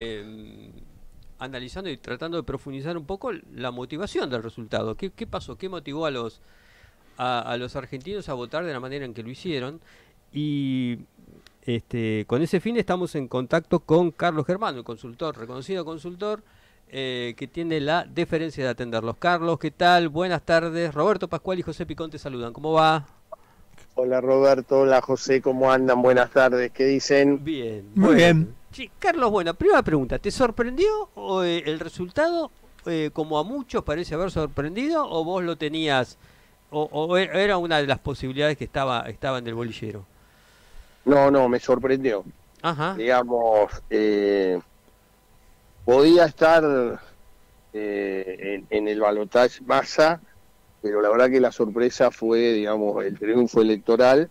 eh, analizando y tratando de profundizar un poco la motivación del resultado. ¿Qué pasó? ¿Qué motivó a los argentinos a votar de la manera en que lo hicieron? Y con ese fin estamos en contacto con Carlos Germán, un consultor, reconocido consultor, que tiene la deferencia de atenderlos. Carlos, ¿qué tal? Buenas tardes. Roberto Pascual y José Picón te saludan. ¿Cómo va? Hola Roberto, hola José, ¿cómo andan? Buenas tardes, ¿qué dicen? Bien, Muy bueno. bien. Sí, Carlos, bueno, primera pregunta, ¿te sorprendió el resultado, como a muchos parece haber sorprendido, o vos lo tenías, era una de las posibilidades que estaba en el bolillero? No, no, me sorprendió. Ajá, Digamos, podía estar en el balotaje Massa, pero la verdad que la sorpresa fue, digamos, el triunfo electoral.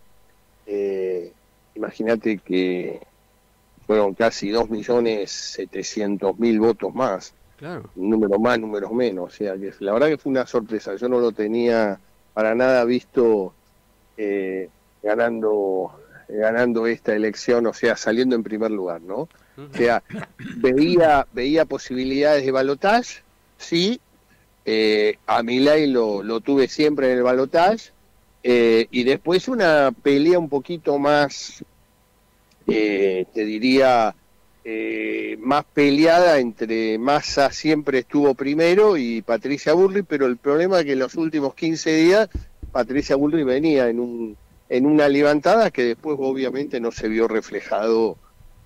Eh, Imagínate que fueron casi 2.700.000 votos más, claro. números más, números menos. O sea, que la verdad que fue una sorpresa. Yo no lo tenía para nada visto eh, ganando esta elección, o sea, saliendo en primer lugar, ¿no? O Ujú. sea, veía posibilidades de balotaje, sí, a Milei lo tuve siempre en el balotaje, y después una pelea un poquito más, te diría, más peleada entre Massa, siempre estuvo primero, y Patricia Bullrich, pero el problema es que en los últimos 15 días Patricia Bullrich venía en una levantada que después obviamente no se vio reflejado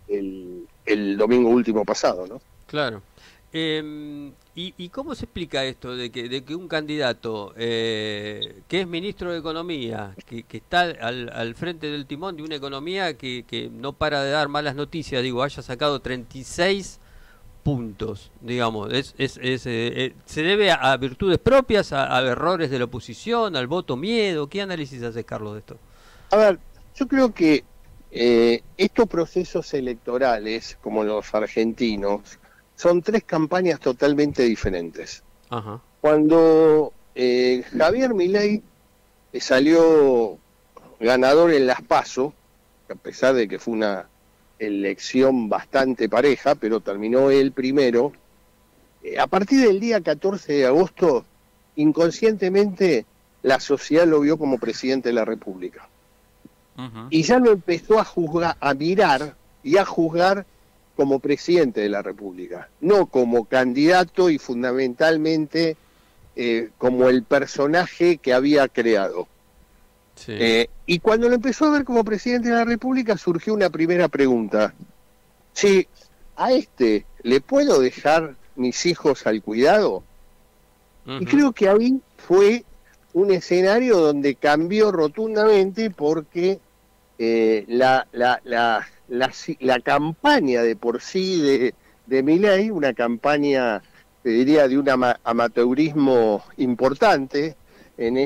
el domingo último pasado, ¿no? Claro. ¿Y cómo se explica esto de que un candidato, que es ministro de Economía, que está al frente del timón de una economía que no para de dar malas noticias, digo, haya sacado 36 puntos, digamos, se debe a virtudes propias, a errores de la oposición, al voto miedo? ¿Qué análisis hace Carlos de esto? A ver, yo creo que estos procesos electorales, como los argentinos, son tres campañas totalmente diferentes. Ajá. Cuando Javier Milei salió ganador en las PASO, a pesar de que fue una elección bastante pareja, pero terminó él primero, a partir del día 14 de agosto, inconscientemente la sociedad lo vio como presidente de la República. Ujú. Y ya lo empezó a juzgar, a mirar y a juzgar como presidente de la República, no como candidato y fundamentalmente como el personaje que había creado. Sí. Y cuando lo empezó a ver como presidente de la República surgió una primera pregunta. Si a este le puedo dejar mis hijos al cuidado, y Ujú. creo que ahí fue un escenario donde cambió rotundamente porque la campaña de por sí de Milei, una campaña, te diría, de un amateurismo importante en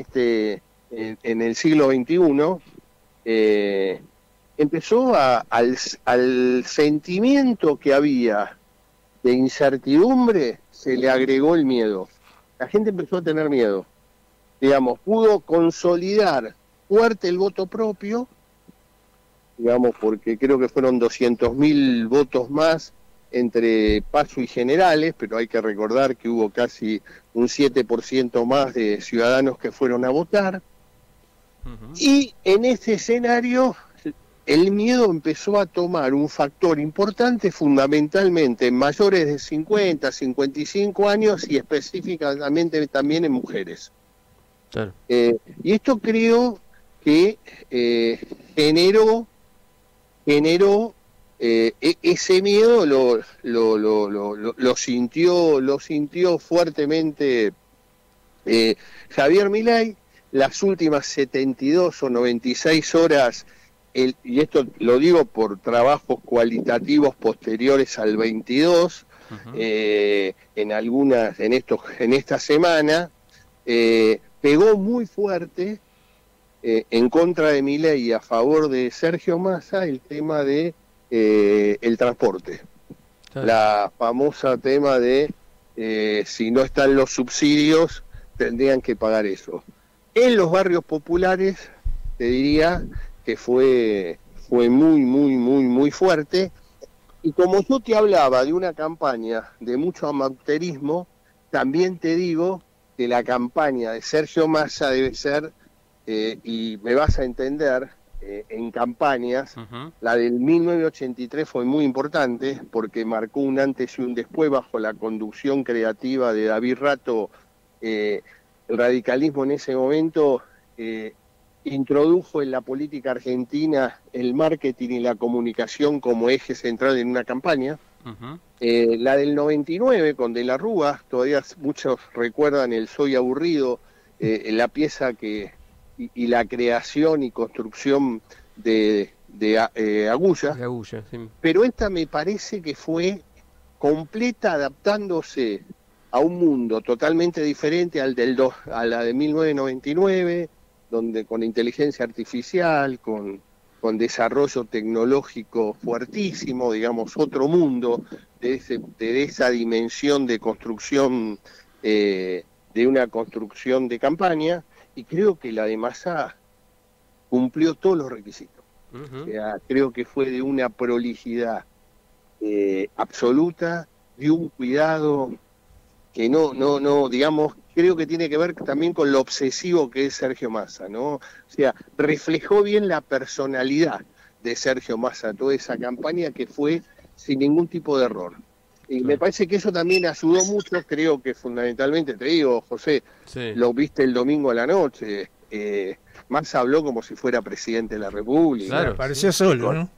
el siglo XXI, eh, empezó al sentimiento que había de incertidumbre, se le agregó el miedo. La gente empezó a tener miedo. Digamos, pudo consolidar fuerte el voto propio, digamos, porque creo que fueron 200.000 votos más entre PASO y generales, pero hay que recordar que hubo casi un 7% más de ciudadanos que fueron a votar. Ujú. Y en ese escenario el miedo empezó a tomar un factor importante fundamentalmente en mayores de 50, 55 años y específicamente también en mujeres. Claro. Y esto creo que eh, generó, ese miedo lo sintió fuertemente Javier Milei. Las últimas 72 o 96 horas, y esto lo digo por trabajos cualitativos posteriores al 22, Ujú. en esta semana, pegó muy fuerte en contra de Milei y a favor de Sergio Massa el tema de el transporte. Claro. La famosa tema de si no están los subsidios, tendrían que pagar eso. En los barrios populares, te diría que fue muy, muy, muy, muy fuerte. Y como yo te hablaba de una campaña de mucho amateurismo, también te digo que la campaña de Sergio Massa debe ser, y me vas a entender, en campañas, la del 1983 fue muy importante porque marcó un antes y un después bajo la conducción creativa de David Rato. El radicalismo en ese momento introdujo en la política argentina el marketing y la comunicación como eje central en una campaña. La del 99 con De la Rúa, todavía muchos recuerdan el Soy Aburrido, la pieza y la creación y construcción de Agulla. De Agulla, sí. Pero esta me parece que fue completa, adaptándose a un mundo totalmente diferente a la de 1999, donde con inteligencia artificial, con desarrollo tecnológico fuertísimo, digamos, otro mundo de esa dimensión de construcción, de una construcción de campaña, y creo que la de Massa cumplió todos los requisitos. O sea, creo que fue de una prolijidad absoluta, de un cuidado que no, digamos, creo que tiene que ver también con lo obsesivo que es Sergio Massa, ¿no? O sea, reflejó bien la personalidad de Sergio Massa, toda esa campaña que fue sin ningún tipo de error. Y me parece que eso también ayudó mucho, creo que fundamentalmente, te digo, José, lo viste el domingo a la noche, Massa habló como si fuera presidente de la República. Claro, parecía solo, ¿no?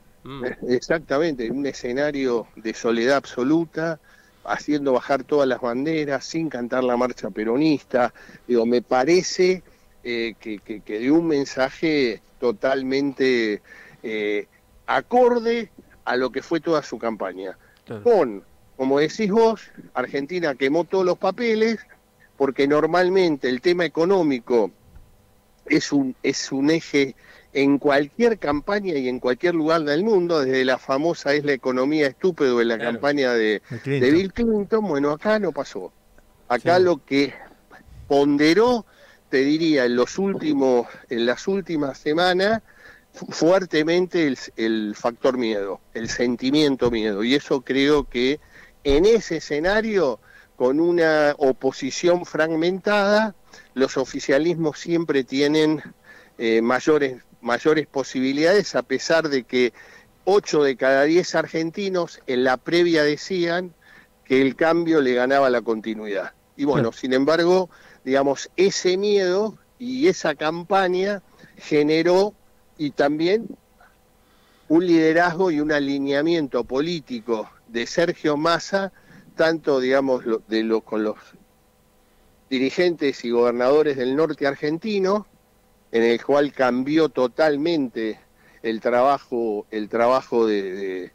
Exactamente, en un escenario de soledad absoluta, haciendo bajar todas las banderas, sin cantar la marcha peronista. Digo, me parece que dio un mensaje totalmente acorde a lo que fue toda su campaña. Con, como decís vos, Argentina quemó todos los papeles, porque normalmente el tema económico es un eje en cualquier campaña y en cualquier lugar del mundo, desde la famosa "es la economía estúpido" en la campaña de Bill Clinton. Bueno, acá no pasó. Acá lo que ponderó, te diría, en las últimas semanas, fuertemente el factor miedo, el sentimiento miedo, y eso creo que en ese escenario, con una oposición fragmentada, los oficialismos siempre tienen mayores posibilidades, a pesar de que 8 de cada 10 argentinos en la previa decían que el cambio le ganaba la continuidad. Y bueno, sin embargo, digamos, ese miedo y esa campaña generó y también un liderazgo y un alineamiento político de Sergio Massa, tanto, digamos, con los dirigentes y gobernadores del norte argentino, en el cual cambió totalmente el trabajo del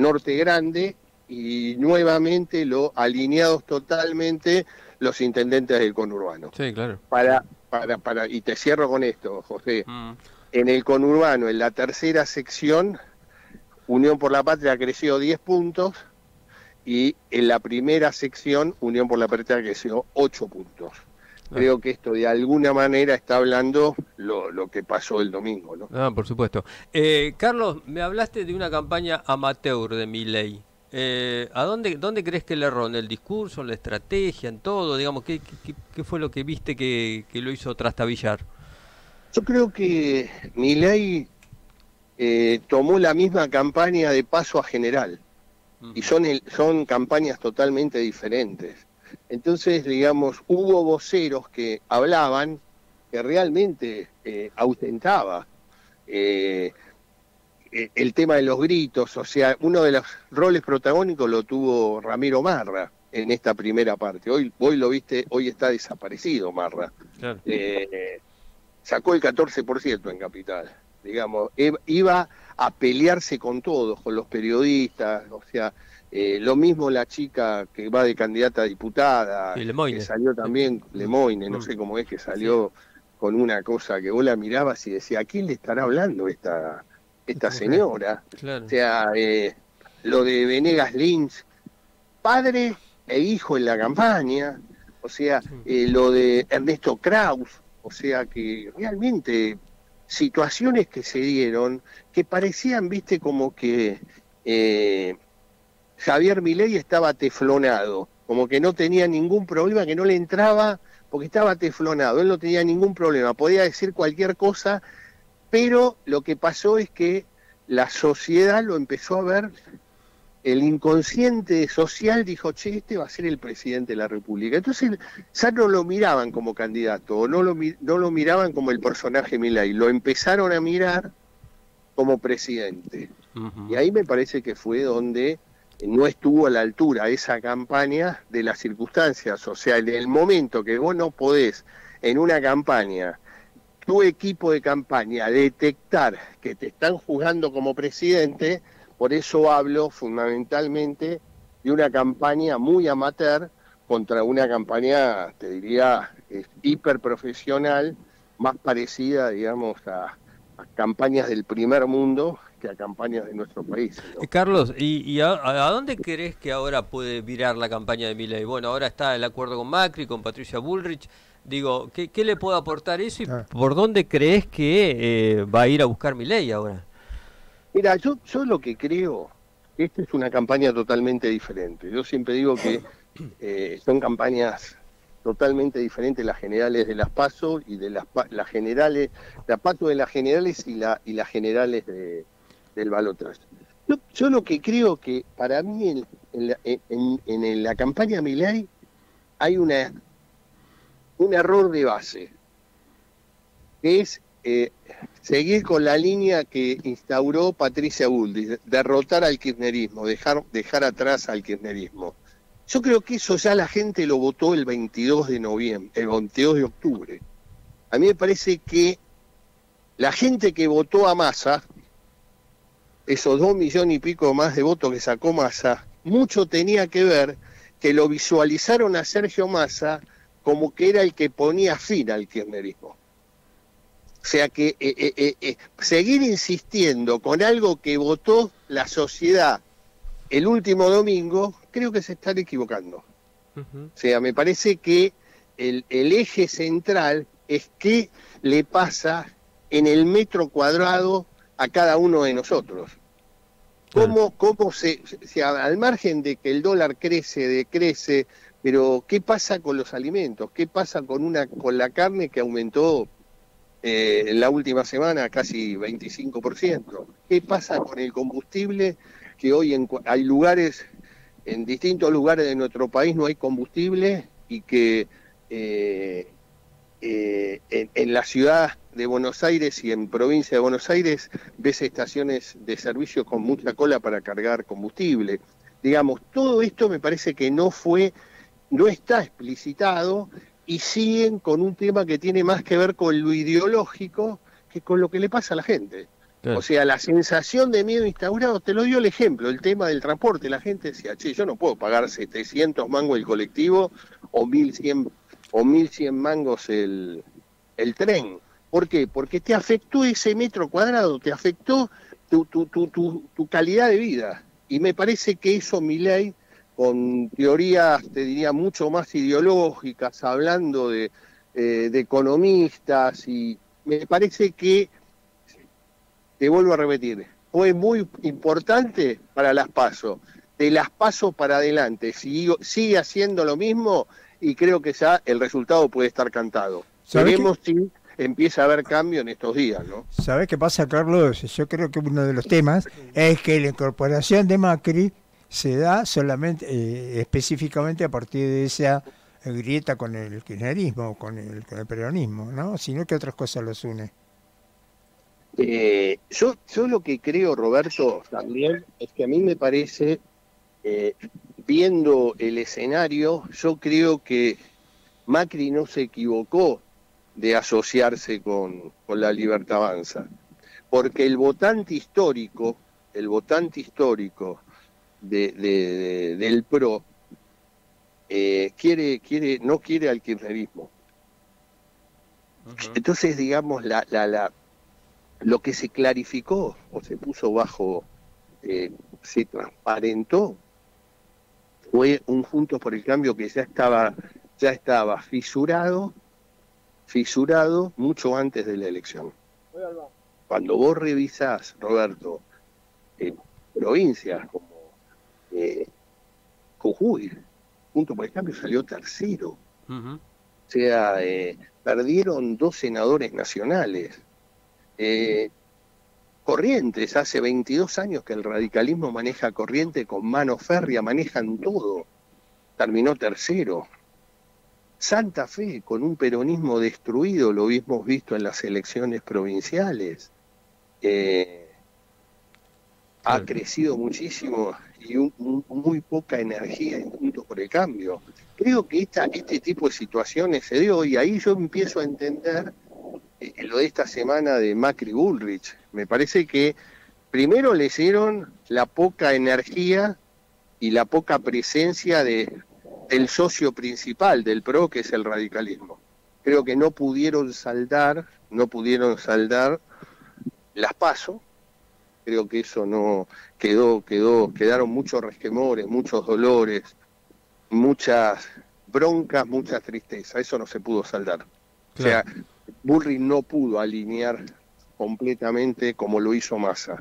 norte grande, y nuevamente alineados totalmente los intendentes del conurbano. Sí, claro. Y te cierro con esto, José. En el conurbano, en la tercera sección, Unión por la Patria creció 10 puntos, y en la primera sección, Unión por la Patria creció 8 puntos. Creo que esto de alguna manera está hablando lo que pasó el domingo, ¿no? Por supuesto. Carlos, me hablaste de una campaña amateur de Milei. ¿A dónde crees que le erró? ¿En el discurso, en la estrategia, en todo? Digamos, ¿qué fue lo que viste que lo hizo trastabillar? Yo creo que Milei tomó la misma campaña de paso a general, y son campañas totalmente diferentes. Entonces, digamos, hubo voceros que hablaban que realmente ausentaba el tema de los gritos. O sea, uno de los roles protagónicos lo tuvo Ramiro Marra en esta primera parte. Hoy lo viste, hoy está desaparecido Marra. Claro. Sacó el 14% en Capital. Digamos, iba a pelearse con todos, con los periodistas, o sea, lo mismo la chica que va de candidata a diputada, que salió también, Lemoine, no sé cómo es, que salió con una cosa que vos la mirabas y decías, ¿a quién le estará hablando esta señora? Claro. O sea, lo de Venegas Lynch, padre e hijo en la campaña, o sea, lo de Ernesto Kraus, o sea que realmente situaciones que se dieron que parecían, viste, como que Javier Milei estaba teflonado, como que no tenía ningún problema, que no le entraba porque estaba teflonado, él no tenía ningún problema, podía decir cualquier cosa, pero lo que pasó es que la sociedad lo empezó a ver, el inconsciente social dijo, che, este va a ser el presidente de la República. Entonces ya no lo miraban como candidato, o no lo miraban como el personaje Milei, lo empezaron a mirar como presidente. Y ahí me parece que fue donde no estuvo a la altura esa campaña de las circunstancias, o sea, en el momento que vos no podés en una campaña, tu equipo de campaña, detectar que te están juzgando como presidente, por eso hablo fundamentalmente de una campaña muy amateur contra una campaña, te diría, hiperprofesional, más parecida, digamos, a campañas del primer mundo que a campañas de nuestro país, ¿no? Carlos, ¿y a dónde crees que ahora puede virar la campaña de Milei? Bueno, ahora está el acuerdo con Macri, con Patricia Bullrich. Digo, ¿qué le puede aportar eso y por dónde crees que va a ir a buscar Milei ahora? Mira, yo lo que creo, esta es una campaña totalmente diferente. Yo siempre digo que son campañas totalmente diferentes, las generales de las PASO y de las generales, la PASO de las generales y las generales del balotaje. Yo lo que creo que para mí en la campaña Milei hay un error de base, que es seguir con la línea que instauró Patricia Bullrich, derrotar al kirchnerismo, dejar atrás al kirchnerismo. Yo creo que eso ya la gente lo votó el 22 de noviembre, el 22 de octubre. A mí me parece que la gente que votó a Massa, esos 2 millones y pico más de votos que sacó Massa, mucho tenía que ver que lo visualizaron a Sergio Massa como que era el que ponía fin al kirchnerismo. O sea que seguir insistiendo con algo que votó la sociedad el último domingo, creo que se están equivocando. O sea, me parece que el eje central es qué le pasa en el metro cuadrado a cada uno de nosotros. ¿Cómo al margen de que el dólar crece, decrece, pero qué pasa con los alimentos? ¿Qué pasa con la carne que aumentó en la última semana casi 25%? ¿Qué pasa con el combustible? Que hoy hay lugares, en distintos lugares de nuestro país no hay combustible y que en la ciudad de Buenos Aires y en provincia de Buenos Aires ves estaciones de servicio con mucha cola para cargar combustible. Digamos, todo esto me parece que no está explicitado y siguen con un tema que tiene más que ver con lo ideológico que con lo que le pasa a la gente. O sea, la sensación de miedo instaurado, te lo dio el ejemplo, el tema del transporte. La gente decía, che, yo no puedo pagar 700 mangos el colectivo o 1100 mangos el tren. ¿Por qué? Porque te afectó ese metro cuadrado, te afectó tu calidad de vida. Y me parece que eso Milei, con teorías, te diría, mucho más ideológicas, hablando de economistas, y me parece que, te vuelvo a repetir, fue muy importante para las PASO. De las PASO para adelante, sigue haciendo lo mismo y creo que ya el resultado puede estar cantado. Veremos si empieza a haber cambio en estos días, ¿no? ¿Sabés qué pasa, Carlos? Yo creo que uno de los temas es que la incorporación de Macri se da solamente, específicamente a partir de esa grieta con el kirchnerismo, con el peronismo, ¿no? Sino que otras cosas los une. Yo lo que creo, Roberto, también, es que a mí me parece, viendo el escenario, yo creo que Macri no se equivocó de asociarse con la Libertad Avanza, porque el votante histórico del PRO no quiere al kirchnerismo. Entonces, digamos, lo que se clarificó o se puso bajo, se transparentó, fue un Juntos por el Cambio que ya estaba fisurado mucho antes de la elección. Cuando vos revisás, Roberto, provincias como Jujuy, Juntos por el Cambio salió tercero. Ujú. O sea, perdieron 2 senadores nacionales. Corrientes, hace 22 años que el radicalismo maneja Corrientes con mano férrea, manejan todo. Terminó tercero. Santa Fe, con un peronismo destruido, lo hemos visto en las elecciones provinciales. Ha Claro. crecido muchísimo y muy poca energía en Juntos por el Cambio. Creo que este tipo de situaciones se dio y ahí yo empiezo a entender lo de esta semana de Macri Bullrich. Me parece que primero le hicieron la poca energía y la poca presencia del socio principal del PRO, que es el radicalismo. Creo que no pudieron saldar las PASO. Creo que eso no quedaron muchos resquemores, muchos dolores, muchas broncas, mucha tristeza. Eso no se pudo saldar. O sea, Claro. Bullrich no pudo alinear completamente como lo hizo Massa.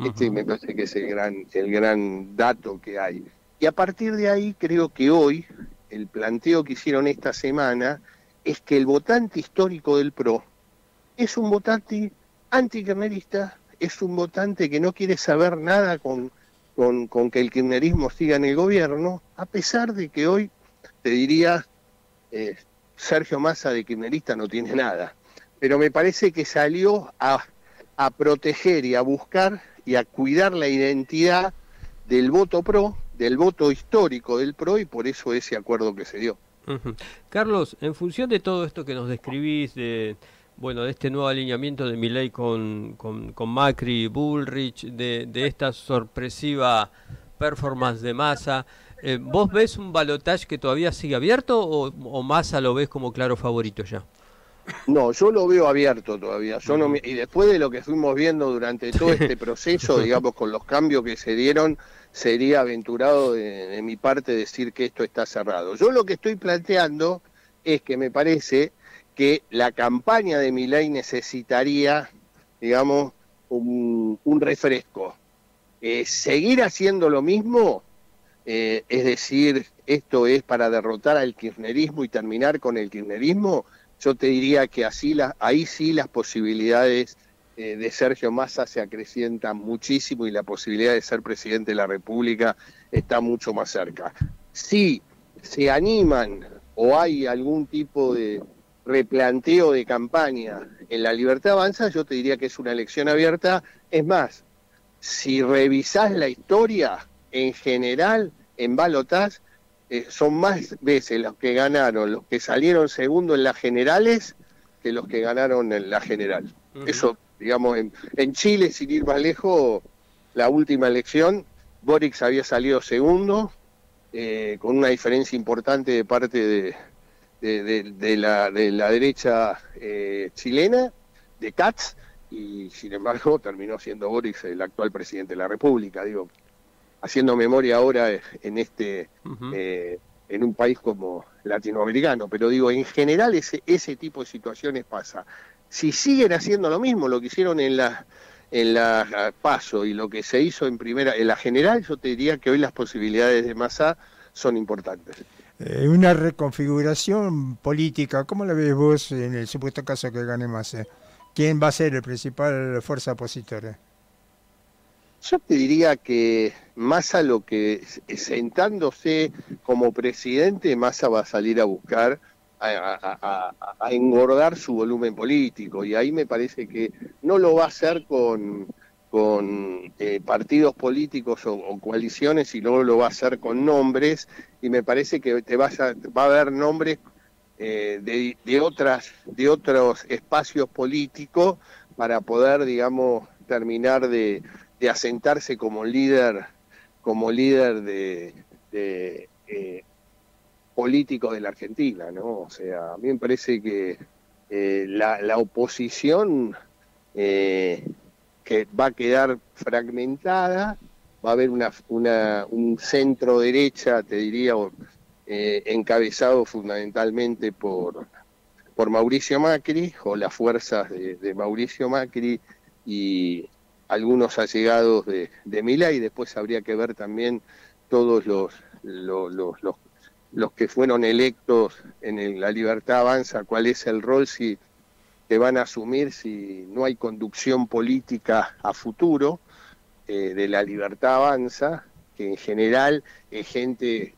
Este Ujú. me parece que es el gran dato que hay. Y a partir de ahí creo que hoy el planteo que hicieron esta semana es que el votante histórico del PRO es un votante antikirchnerista, es un votante que no quiere saber nada con que el kirchnerismo siga en el gobierno, a pesar de que hoy, te diría, Sergio Massa de kirchnerista no tiene nada. Pero me parece que salió a proteger y a buscar y a cuidar la identidad del voto PRO, del voto histórico del PRO, y por eso ese acuerdo que se dio. Ujú. Carlos, en función de todo esto que nos describís, bueno, de este nuevo alineamiento de Milei con Macri, Bullrich, de esta sorpresiva performance de Massa, ¿vos ves un balotaje que todavía sigue abierto o Massa lo ves como claro favorito ya? No, yo lo veo abierto todavía. Ujú. Y después de lo que fuimos viendo durante todo este proceso, digamos, con los cambios que se dieron, sería aventurado de mi parte decir que esto está cerrado. Yo lo que estoy planteando es que me parece que la campaña de Milei necesitaría, digamos, un refresco. Seguir haciendo lo mismo, es decir, esto es para derrotar al kirchnerismo y terminar con el kirchnerismo. Yo te diría que ahí sí las posibilidades de Sergio Massa se acrecientan muchísimo y la posibilidad de ser presidente de la República está mucho más cerca. Si se animan o hay algún tipo de replanteo de campaña en La Libertad Avanza, yo te diría que es una elección abierta. Es más, si revisás la historia, en general, en balotaje, son más veces los que ganaron, los que salieron segundo en las generales, que los que ganaron en la general. Ujú. Eso, digamos, en Chile, sin ir más lejos, la última elección, Boric había salido segundo, con una diferencia importante de parte de la derecha chilena, de Katz, y sin embargo terminó siendo Boric el actual presidente de la República. Digo, haciendo memoria ahora Ujú. en un país como latinoamericano, pero digo, en general ese tipo de situaciones pasa. Si siguen haciendo lo mismo, lo que hicieron en la PASO y lo que se hizo en la general, yo te diría que hoy las posibilidades de Massa son importantes. Una reconfiguración política, ¿cómo la ves vos en el supuesto caso que gane Massa? ¿Quién va a ser el principal fuerza opositora? Yo te diría que Massa, sentándose como presidente, Massa va a salir a buscar a engordar su volumen político, y ahí me parece que no lo va a hacer con partidos políticos o coaliciones, sino lo va a hacer con nombres, y me parece que va a haber nombres de otros espacios políticos para poder, digamos, terminar de asentarse como líder de político de la Argentina, ¿no? O sea, a mí me parece que la oposición, que va a quedar fragmentada, va a haber un centro derecha, te diría, encabezado fundamentalmente por Mauricio Macri, o las fuerzas de Mauricio Macri, y algunos allegados de Milei, y después habría que ver también todos los que fueron electos en La Libertad Avanza, cuál es el rol que van a asumir si no hay conducción política a futuro de La Libertad Avanza, que en general es gente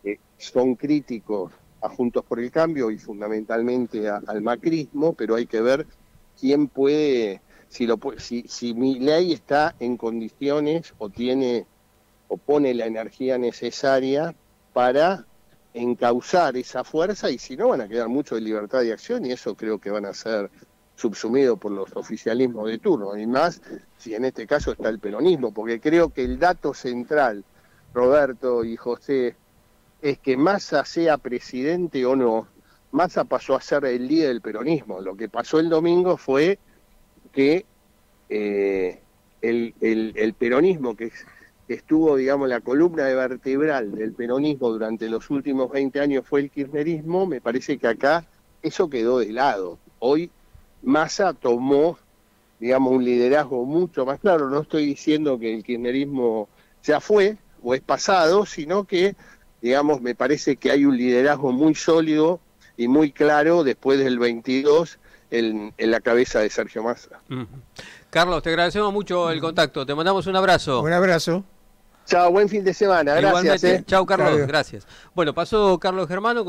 que son críticos a Juntos por el Cambio y fundamentalmente al macrismo, pero hay que ver quién puede, si Milei está en condiciones o pone la energía necesaria para encauzar esa fuerza, y si no van a quedar mucho de libertad de acción, y eso creo que van a ser subsumidos por los oficialismos de turno, y más si en este caso está el peronismo, porque creo que el dato central, Roberto y José, es que Massa sea presidente o no, Massa pasó a ser el líder del peronismo. Lo que pasó el domingo fue que el peronismo, que estuvo, digamos, la columna vertebral del peronismo durante los últimos 20 años fue el kirchnerismo, me parece que acá eso quedó de lado. Hoy Massa tomó, digamos, un liderazgo mucho más claro. No estoy diciendo que el kirchnerismo ya fue o es pasado, sino que, digamos, me parece que hay un liderazgo muy sólido y muy claro después del 22 en la cabeza de Sergio Massa. Carlos, te agradecemos mucho el contacto, te mandamos un abrazo. Un abrazo. Chao, buen fin de semana, gracias. Igualmente, chao Carlos, gracias. Bueno, pasó Carlos Germano.